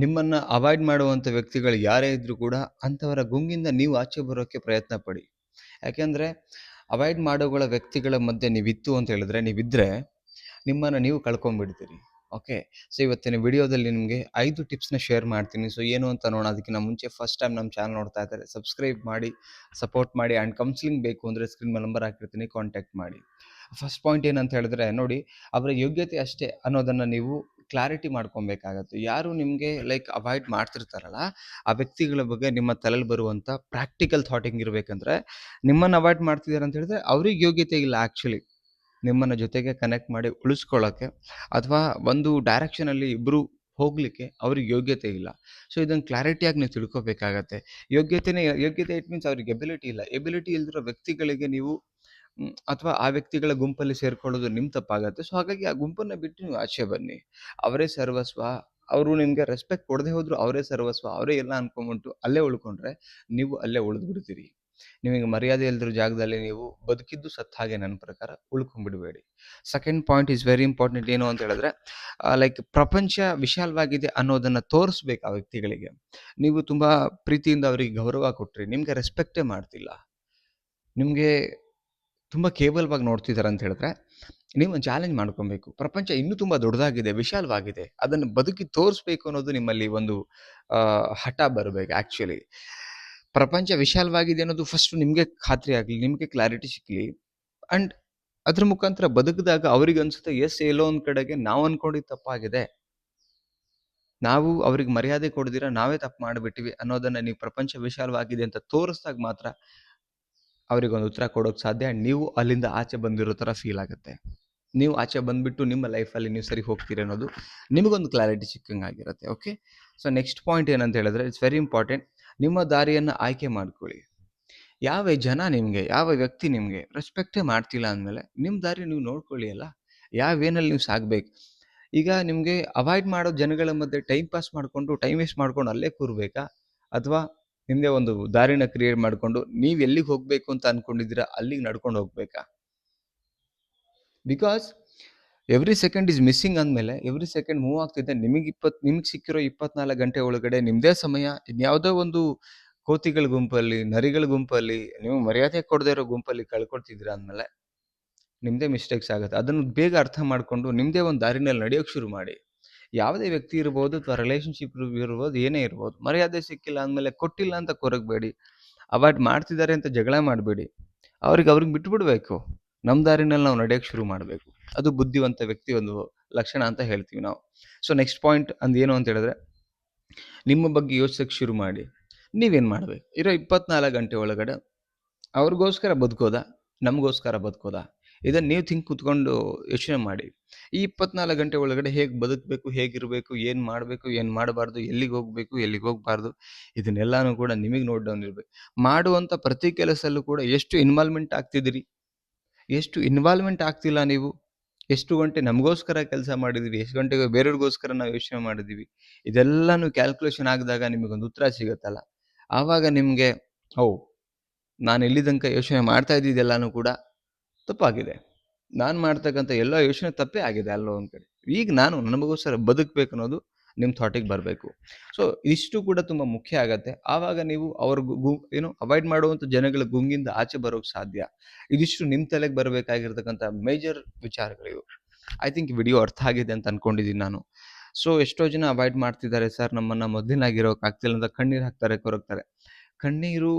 ನಿಮ್ಮನ್ನ ಅವಾಯ್ಡ್ ಮಾಡುವಂಥ ವ್ಯಕ್ತಿಗಳು ಯಾರೇ ಇದ್ರೂ ಕೂಡ ಅಂಥವರ ಗುಂಗಿಂದ ನೀವು ಆಚೆ ಬರೋಕ್ಕೆ ಪ್ರಯತ್ನ ಪಡಿ. ಯಾಕೆಂದರೆ ಅವಾಯ್ಡ್ ಮಾಡೋಗಳ ವ್ಯಕ್ತಿಗಳ ಮಧ್ಯೆ ನೀವಿತ್ತು ಅಂತ ಹೇಳಿದ್ರೆ ನೀವಿದ್ದರೆ ನಿಮ್ಮನ್ನು ನೀವು ಕಳ್ಕೊಂಡ್ಬಿಡ್ತೀರಿ. ಓಕೆ. ಸೊ ಇವತ್ತಿನ ವಿಡಿಯೋದಲ್ಲಿ ನಿಮಗೆ 5 ಟಿಪ್ಸ್ನ ಶೇರ್ ಮಾಡ್ತೀನಿ. ಸೊ ಏನು ಅಂತ ನೋಡೋಣ. ಅದಕ್ಕಿಂತ ಮುಂಚೆ ಫಸ್ಟ್ ಟೈಮ್ ನಮ್ಮ ಚಾನಲ್ ನೋಡ್ತಾ ಇದ್ದಾರೆ ಸಬ್ಸ್ಕ್ರೈಬ್ ಮಾಡಿ, ಸಪೋರ್ಟ್ ಮಾಡಿ. ಆ್ಯಂಡ್ ಕೌನ್ಸಿಲಿಂಗ್ ಬೇಕು ಅಂದರೆ ಸ್ಕ್ರೀನ್ ಮೇಲೆ ನಂಬರ್ ಹಾಕಿರ್ತೀನಿ, ಕಾಂಟ್ಯಾಕ್ಟ್ ಮಾಡಿ. ಫಸ್ಟ್ ಪಾಯಿಂಟ್ ಏನಂತ ಹೇಳಿದ್ರೆ ನೋಡಿ, ಅವರ ಯೋಗ್ಯತೆ ಅಷ್ಟೇ ಅನ್ನೋದನ್ನು ನೀವು ಕ್ಲಾರಿಟಿ ಮಾಡ್ಕೊಬೇಕಾಗತ್ತೆ. ಯಾರು ನಿಮಗೆ ಲೈಕ್ ಅವಾಯ್ಡ್ ಮಾಡ್ತಿರ್ತಾರಲ್ಲ ಆ ವ್ಯಕ್ತಿಗಳ ಬಗ್ಗೆ ನಿಮ್ಮ ತಲೆಯಲ್ಲಿ ಬರುವಂಥ ಪ್ರಾಕ್ಟಿಕಲ್ ಥಾಟ್ ಹೆಂಗಿರ್ಬೇಕಂದ್ರೆ, ನಿಮ್ಮನ್ನು ಅವಾಯ್ಡ್ ಮಾಡ್ತಿದ್ದಾರೆ ಅಂತ ಹೇಳಿದ್ರೆ ಅವ್ರಿಗೆ ಯೋಗ್ಯತೆ ಇಲ್ಲ ಆ್ಯಕ್ಚುಲಿ ನಿಮ್ಮನ್ನ ಜೊತೆಗೆ ಕನೆಕ್ಟ್ ಮಾಡಿ ಉಳಿಸ್ಕೊಳ್ಳೋಕ್ಕೆ, ಅಥವಾ ಒಂದು ಡೈರೆಕ್ಷನಲ್ಲಿ ಇಬ್ಬರು ಹೋಗಲಿಕ್ಕೆ ಅವ್ರಿಗೆ ಯೋಗ್ಯತೆ ಇಲ್ಲ. ಸೊ ಇದನ್ನು ಕ್ಲಾರಿಟಿಯಾಗಿ ನೀವು ತಿಳ್ಕೊಬೇಕಾಗತ್ತೆ. ಯೋಗ್ಯತೆ ಇಟ್ ಮೀನ್ಸ್ ಅವ್ರಿಗೆ ಎಬಿಲಿಟಿ ಇಲ್ಲ. ಎಬಿಲಿಟಿ ಇಲ್ದಿರೋ ವ್ಯಕ್ತಿಗಳಿಗೆ ನೀವು ಅಥವಾ ಆ ವ್ಯಕ್ತಿಗಳ ಗುಂಪಲ್ಲಿ ಸೇರ್ಕೊಳ್ಳೋದು ನಿಮ್ಮ ತಪ್ಪಾಗತ್ತೆ. ಸೊ ಹಾಗಾಗಿ ಆ ಗುಂಪನ್ನು ಬಿಟ್ಟು ನೀವು ಆಚೆ ಬನ್ನಿ. ಅವರೇ ಸರ್ವಸ್ವ, ಅವರು ನಿಮಗೆ ರೆಸ್ಪೆಕ್ಟ್ ಕೊಡದೆ ಹೋದ್ರು ಅವರೇ ಸರ್ವಸ್ವ, ಅವರೇ ಎಲ್ಲ ಅನ್ಕೊಂಬಿಟ್ಟು ಅಲ್ಲೇ ಉಳ್ಕೊಂಡ್ರೆ ನೀವು ಅಲ್ಲೇ ಉಳಿದು ಬಿಡ್ತೀರಿ. ನಿಮಗೆ ಮರ್ಯಾದೆ ಇಲ್ದಿರೋ ಜಾಗದಲ್ಲಿ ನೀವು ಬದುಕಿದ್ದು ಸತ್ತ ಹಾಗೆ ನನ್ನ ಪ್ರಕಾರ ಉಳ್ಕೊಂಡ್ಬಿಡಬೇಡಿ. Second point is very important. ಏನು ಅಂತ ಹೇಳಿದ್ರೆ ಲೈಕ್ ಪ್ರಪಂಚ ವಿಶಾಲವಾಗಿದೆ ಅನ್ನೋದನ್ನು ತೋರಿಸ್ಬೇಕು ಆ ವ್ಯಕ್ತಿಗಳಿಗೆ. ನೀವು ತುಂಬ ಪ್ರೀತಿಯಿಂದ ಅವರಿಗೆ ಗೌರವ ಕೊಟ್ಟರೆ ನಿಮಗೆ ರೆಸ್ಪೆಕ್ಟೇ ಮಾಡ್ತಿಲ್ಲ, ನಿಮಗೆ ತುಂಬ ಕೇವಲವಾಗಿ ನೋಡ್ತಿದ್ದಾರೆ ಅಂತ ಹೇಳಿದ್ರೆ ನೀವು ಚಾಲೆಂಜ್ ಮಾಡ್ಕೊಬೇಕು. ಪ್ರಪಂಚ ಇನ್ನೂ ತುಂಬ ದೊಡ್ಡದಾಗಿದೆ, ವಿಶಾಲವಾಗಿದೆ, ಅದನ್ನು ಬದುಕಿ ತೋರಿಸ್ಬೇಕು ಅನ್ನೋದು ನಿಮ್ಮಲ್ಲಿ ಒಂದು ಹಠ ಬರಬೇಕು. ಆ್ಯಕ್ಚುಲಿ ಪ್ರಪಂಚ ವಿಶಾಲವಾಗಿದೆ ಅನ್ನೋದು ಫಸ್ಟ್ ನಿಮಗೆ ಖಾತ್ರಿ ಆಗಲಿ, ನಿಮಗೆ ಕ್ಲಾರಿಟಿ ಸಿಕ್ಕಲಿ. ಆ್ಯಂಡ್ ಅದ್ರ ಮುಖಾಂತರ ಬದುಕಿದಾಗ ಅವ್ರಿಗೆ ಅನ್ಸುತ್ತೆ ಎಸ್ ಎಲ್ಲೋ ಒಂದು ಕಡೆಗೆ ನಾವು ಅಂದ್ಕೊಂಡಿದ್ದು ತಪ್ಪಾಗಿದೆ, ನಾವು ಅವ್ರಿಗೆ ಮರ್ಯಾದೆ ಕೊಡ್ದಿರ ನಾವೇ ತಪ್ಪು ಮಾಡಿಬಿಟ್ಟಿವಿ ಅನ್ನೋದನ್ನು ನೀವು ಪ್ರಪಂಚ ವಿಶಾಲವಾಗಿದೆ ಅಂತ ತೋರಿಸ್ದಾಗ ಮಾತ್ರ ಅವ್ರಿಗೊಂದು ಉತ್ತರ ಕೊಡೋಕ್ಕೆ ಸಾಧ್ಯ. ಆ್ಯಂಡ್ ನೀವು ಅಲ್ಲಿಂದ ಆಚೆ ಬಂದಿರೋ ಥರ ಫೀಲ್ ಆಗುತ್ತೆ. ನೀವು ಆಚೆ ಬಂದುಬಿಟ್ಟು ನಿಮ್ಮ ಲೈಫಲ್ಲಿ ನೀವು ಸರಿ ಹೋಗ್ತೀರಿ ಅನ್ನೋದು ನಿಮಗೊಂದು ಕ್ಲಾರಿಟಿ ಸಿಕ್ಕಂಗೆ ಆಗಿರುತ್ತೆ. ಓಕೆ. ಸೊ ನೆಕ್ಸ್ಟ್ ಪಾಯಿಂಟ್ ಏನಂತ ಹೇಳಿದ್ರೆ ಇಟ್ಸ್ ವೆರಿ ಇಂಪಾರ್ಟೆಂಟ್. ನಿಮ್ಮ ದಾರಿಯನ್ನು ಆಯ್ಕೆ ಮಾಡ್ಕೊಳ್ಳಿ. ಯಾವ ಜನ ನಿಮಗೆ, ಯಾವ ವ್ಯಕ್ತಿ ನಿಮಗೆ ರೆಸ್ಪೆಕ್ಟೇ ಮಾಡ್ತಿಲ್ಲ ಅಂದಮೇಲೆ ನಿಮ್ಮ ದಾರಿ ನೀವು ನೋಡ್ಕೊಳ್ಳಿ ಅಲ್ಲ, ಯಾವ ವೇನಲ್ಲಿ ನೀವು ಸಾಗಬೇಕು. ಈಗ ನಿಮಗೆ ಅವಾಯ್ಡ್ ಮಾಡೋ ಜನಗಳ ಮಧ್ಯೆ ಟೈಮ್ ಪಾಸ್ ಮಾಡಿಕೊಂಡು ಟೈಮ್ ವೇಸ್ಟ್ ಮಾಡ್ಕೊಂಡು ಅಲ್ಲೇ ಕೂರಬೇಕಾ, ಅಥವಾ ನಿಮ್ಮದೇ ಒಂದು ದಾರಿನ ಕ್ರಿಯೇಟ್ ಮಾಡಿಕೊಂಡು ನೀವು ಎಲ್ಲಿಗೆ ಹೋಗಬೇಕು ಅಂತ ಅಂದ್ಕೊಂಡಿದ್ದೀರಾ ಅಲ್ಲಿಗೆ ನಡ್ಕೊಂಡು ಹೋಗಬೇಕಾ? Because every second is missing ಅಂದಮೇಲೆ ಎವ್ರಿ ಸೆಕೆಂಡ್ ಮೂವ್ ಆಗ್ತಿದೆ. ನಿಮಗೆ ಸಿಕ್ಕಿರೋ 24 ಗಂಟೆ ಒಳಗಡೆ ನಿಮ್ಮದೇ ಸಮಯ ಇನ್ಯಾವುದೋ ಒಂದು ಕೋತಿಗಳ ಗುಂಪಲ್ಲಿ, ನರಿಗಳ ಗುಂಪಲ್ಲಿ, ನೀವು ಮರ್ಯಾದೆ ಕೊಡದೇ ಇರೋ ಗುಂಪಲ್ಲಿ ಕಳ್ಕೊಳ್ತಿದ್ದೀರಾ ಅಂದಮೇಲೆ ನಿಮ್ಮದೇ ಮಿಸ್ಟೇಕ್ಸ್ ಆಗುತ್ತೆ. ಅದನ್ನು ಬೇಗ ಅರ್ಥ ಮಾಡಿಕೊಂಡು ನಿಮ್ಮದೇ ಒಂದು ದಾರಿನಲ್ಲಿ ನಡೆಯೋಕ್ಕೆ ಶುರು ಮಾಡಿ. ಯಾವುದೇ ವ್ಯಕ್ತಿ ಇರ್ಬೋದು ಅಥವಾ ರಿಲೇಷನ್ಶಿಪ್ ಇರ್ಬೋದು, ಏನೇ ಇರ್ಬೋದು, ಮರ್ಯಾದೆ ಸಿಕ್ಕಿಲ್ಲ ಅಂದಮೇಲೆ ಕೊಟ್ಟಿಲ್ಲ ಅಂತ ಕೊರಗಬೇಡಿ, ಅವಾಯ್ಡ್ ಮಾಡ್ತಿದ್ದಾರೆ ಅಂತ ಜಗಳ ಮಾಡಬೇಡಿ. ಅವ್ರಿಗೆ ಬಿಟ್ಬಿಡ್ಬೇಕು. ನಮ್ಮ ದಾರಿನಲ್ಲಿ ನಾವು ನಡೆಯೋಕ್ಕೆ ಶುರು ಮಾಡಬೇಕು. ಅದು ಬುದ್ಧಿವಂತ ವ್ಯಕ್ತಿ ಒಂದು ಲಕ್ಷಣ ಅಂತ ಹೇಳ್ತೀವಿ ನಾವು. ಸೊ ನೆಕ್ಸ್ಟ್ ಪಾಯಿಂಟ್ ಏನು ಅಂತ ಹೇಳಿದ್ರೆ, ನಿಮ್ಮ ಬಗ್ಗೆ ಯೋಚಿಸೋಕ್ಕೆ ಶುರು ಮಾಡಿ. ನೀವೇನು ಮಾಡಬೇಕು? ಇರೋ 24 ಗಂಟೆ ಒಳಗಡೆ ಅವ್ರಿಗೋಸ್ಕರ ಬದುಕೋದಾ, ನಮಗೋಸ್ಕರ ಬದುಕೋದಾ, ಇದನ್ನು ನೀವು ಕೂತ್ಕೊಂಡು ಯೋಚನೆ ಮಾಡಿ. ಈ 24 ಗಂಟೆ ಒಳಗಡೆ ಹೇಗೆ ಬದುಕಬೇಕು, ಹೇಗಿರಬೇಕು, ಏನು ಮಾಡಬೇಕು, ಏನು ಮಾಡಬಾರ್ದು, ಎಲ್ಲಿಗೆ ಹೋಗಬೇಕು, ಎಲ್ಲಿಗೆ ಹೋಗಬಾರ್ದು, ಇದನ್ನೆಲ್ಲನೂ ಕೂಡ ನಿಮಗೆ ನೋಟ್ ಡೌನ್ ಇರಬೇಕು. ಮಾಡುವಂಥ ಪ್ರತಿ ಕೆಲಸಲ್ಲೂ ಕೂಡ ಎಷ್ಟು ಇನ್ವಾಲ್ವ್ಮೆಂಟ್ ಆಗ್ತಿದ್ದೀರಿ, ಎಷ್ಟು ಇನ್ವಾಲ್ವ್ಮೆಂಟ್ ಆಗ್ತಿಲ್ಲ ನೀವು, ಎಷ್ಟು ಗಂಟೆ ನಮಗೋಸ್ಕರ ಕೆಲಸ ಮಾಡಿದ್ದೀವಿ, ಎಷ್ಟು ಗಂಟೆಗೆ ಬೇರೆಯವ್ರಿಗೋಸ್ಕರ ನಾವು ಯೋಚನೆ ಮಾಡಿದ್ದೀವಿ, ಇದೆಲ್ಲನೂ ಕ್ಯಾಲ್ಕುಲೇಷನ್ ಆಗಿದಾಗ ನಿಮಗೊಂದು ಉತ್ತರ ಸಿಗುತ್ತಲ್ಲ, ಆವಾಗ ನಿಮಗೆ ನಾನು ಇಲ್ಲಿ ತನಕ ಯೋಚನೆ ಮಾಡ್ತಾ ಇದ್ದಿದ್ದೆಲ್ಲನೂ ಕೂಡ ತಪ್ಪಾಗಿದೆ, ನಾನು ಮಾಡ್ತಕ್ಕಂಥ ಎಲ್ಲ ಯೋಚನೆ ತಪ್ಪೇ ಆಗಿದೆ ಅಲ್ಲೋ ಒಂದು ಕಡೆ, ಈಗ ನಾನು ನಮಗೋಸ್ಕರ ಬದುಕಬೇಕು ಅನ್ನೋದು ನಿಮ್ಮ ಥಾಟಿಗೆ ಬರಬೇಕು. ಸೊ ಇಷ್ಟು ಕೂಡ ತುಂಬ ಮುಖ್ಯ ಆಗುತ್ತೆ. ಆವಾಗ ನೀವು ಅವ್ರ ಅವಾಯ್ಡ್ ಮಾಡುವಂಥ ಜನಗಳ ಗುಂಗಿಂದ ಆಚೆ ಬರೋಕ್ಕೆ ಸಾಧ್ಯ. ಇದಿಷ್ಟು ನಿಮ್ಮ ತಲೆಗೆ ಬರಬೇಕಾಗಿರ್ತಕ್ಕಂಥ ಮೇಜರ್ ವಿಚಾರಗಳಿವು. ಐ ಥಿಂಕ್ ವಿಡಿಯೋ ಅರ್ಥ ಆಗಿದೆ ಅಂತ ಅಂದ್ಕೊಂಡಿದ್ದೀನಿ ನಾನು. ಸೊ ಎಷ್ಟೋ ಜನ ಅವಾಯ್ಡ್ ಮಾಡ್ತಿದ್ದಾರೆ, ಸರ್ ನಮ್ಮನ್ನು ಮೊದಲಿನಾಗಿರೋಕೆ ಆಗ್ತಿಲ್ಲ ಅಂತ ಕಣ್ಣೀರು ಹಾಕ್ತಾರೆ, ಕೊರಗ್ತಾರೆ. ಕಣ್ಣೀರು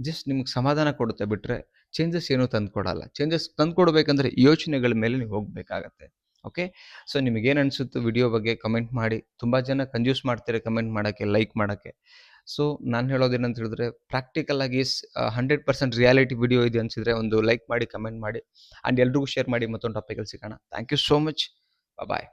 ಜಸ್ಟ್ ನಿಮ್ಗೆ ಸಮಾಧಾನ ಕೊಡುತ್ತೆ ಬಿಟ್ಟರೆ ಚೇಂಜಸ್ ಏನೂ ತಂದುಕೊಡಲ್ಲ. ಚೇಂಜಸ್ ತಂದುಕೊಡ್ಬೇಕಂದ್ರೆ ಯೋಚನೆಗಳ ಮೇಲೆ ನೀವು ಹೋಗಬೇಕಾಗತ್ತೆ. ಓಕೆ. ಸೊ ನಿಮಗೇನು ಅನಿಸುತ್ತೆ ವಿಡಿಯೋ ಬಗ್ಗೆ ಕಮೆಂಟ್ ಮಾಡಿ. ತುಂಬ ಜನ ಕಂಜ್ಯೂಸ್ ಮಾಡ್ತಾರೆ ಕಮೆಂಟ್ ಮಾಡೋಕ್ಕೆ, ಲೈಕ್ ಮಾಡೋಕ್ಕೆ. ಸೊ ನಾನು ಹೇಳೋದೇನಂತ ಹೇಳಿದ್ರೆ, ಪ್ರಾಕ್ಟಿಕಲ್ ಆಗಿ 100% ರಿಯಾಲಿಟಿ ವಿಡಿಯೋ ಇದೆ ಅನಿಸಿದ್ರೆ ಒಂದು ಲೈಕ್ ಮಾಡಿ, ಕಮೆಂಟ್ ಮಾಡಿ, ಆ್ಯಂಡ್ ಎಲ್ರಿಗೂ ಶೇರ್ ಮಾಡಿ. ಮತ್ತೊಂದು ಟಾಪಿಕಲ್ಲಿ ಸಿಗೋಣ. Thank you so much. Bye.